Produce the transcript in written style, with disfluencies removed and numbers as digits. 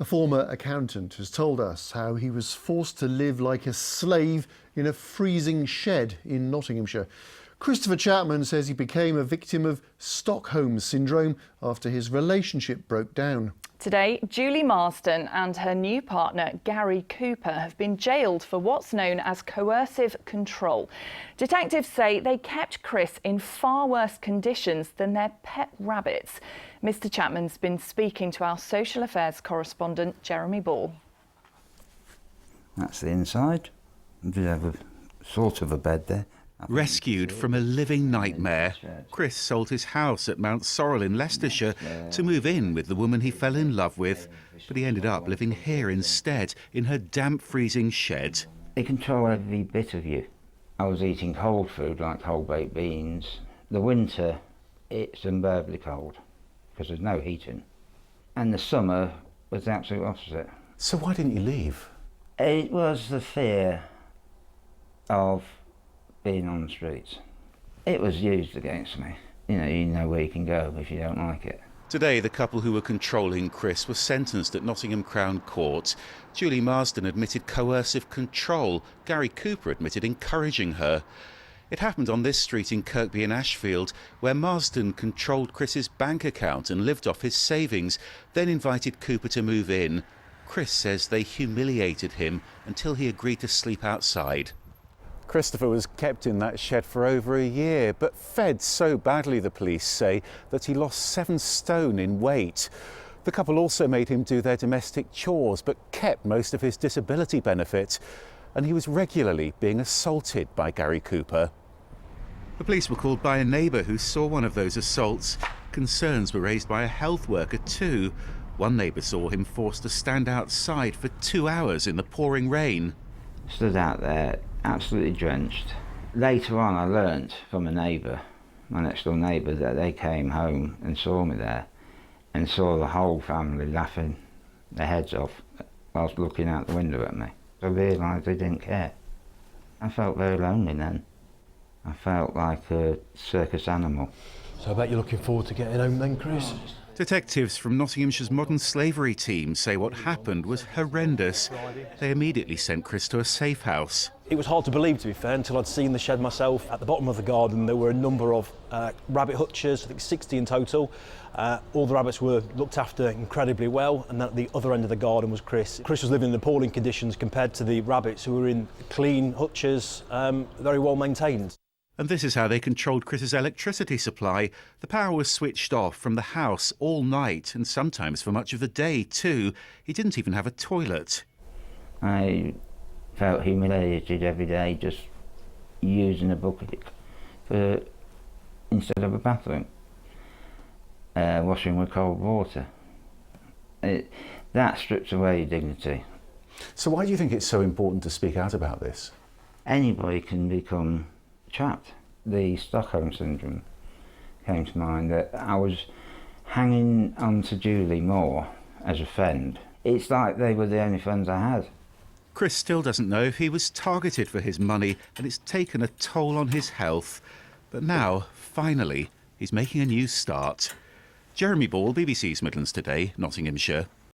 A former accountant has told us how he was forced to live like a slave in a freezing shed in Nottinghamshire. Christopher Chapman says he became a victim of Stockholm Syndrome after his relationship broke down. Today, Julie Marsden and her new partner, Gary Cooper, have been jailed for what's known as coercive control. Detectives say they kept Chris in far worse conditions than their pet rabbits. Mr. Chapman's been speaking to our social affairs correspondent, Jeremy Ball. That's the inside. We did have a sort of a bed there. Rescued from a living nightmare, Chris sold his house at Mount Sorrel in Leicestershire to move in with the woman he fell in love with, but he ended up living here instead, in her damp, freezing shed. They control every bit of you. I was eating cold food like whole baked beans. The winter, it's unbearably cold because there's no heating. And the summer was the absolute opposite. So why didn't you leave? It was the fear of being on the streets. It was used against me. You know where you can go if you don't like it. Today, the couple who were controlling Chris were sentenced at Nottingham Crown Court. Julie Marsden admitted coercive control. Gary Cooper admitted encouraging her. It happened on this street in Kirkby in Ashfield, where Marsden controlled Chris's bank account and lived off his savings, then invited Cooper to move in. Chris says they humiliated him until he agreed to sleep outside. Christopher was kept in that shed for over a year, but fed so badly, the police say, that he lost 7 stone in weight. The couple also made him do their domestic chores, but kept most of his disability benefit. And he was regularly being assaulted by Gary Cooper. The police were called by a neighbour who saw one of those assaults. Concerns were raised by a health worker too. One neighbour saw him forced to stand outside for 2 hours in the pouring rain. Stood out there, absolutely drenched. Later on I learnt from a neighbour, my next door neighbour, that they came home and saw me there and saw the whole family laughing their heads off whilst looking out the window at me. I realised they didn't care. I felt very lonely then. I felt like a circus animal. So I bet you're looking forward to getting home then, Chris? Detectives from Nottinghamshire's modern slavery team say what happened was horrendous. They immediately sent Chris to a safe house. It was hard to believe, to be fair, until I'd seen the shed myself. At the bottom of the garden there were a number of rabbit hutches, I think 60 in total. All the rabbits were looked after incredibly well, and then at the other end of the garden was Chris. Chris was living in appalling conditions compared to the rabbits, who were in clean hutches, very well maintained. And this is how they controlled Chris's electricity supply. The power was switched off from the house all night, and sometimes for much of the day too. He didn't even have a toilet. I felt humiliated every day just using a bucket instead of a bathroom. Washing with cold water. That strips away your dignity. So why do you think it's so important to speak out about this? Anybody can become trapped. The Stockholm Syndrome came to mind, that I was hanging on to Julie more as a friend. It's like they were the only friends I had. Chris still doesn't know if he was targeted for his money, and it's taken a toll on his health. But now, finally, he's making a new start. Jeremy Ball, BBC's Midlands Today, Nottinghamshire.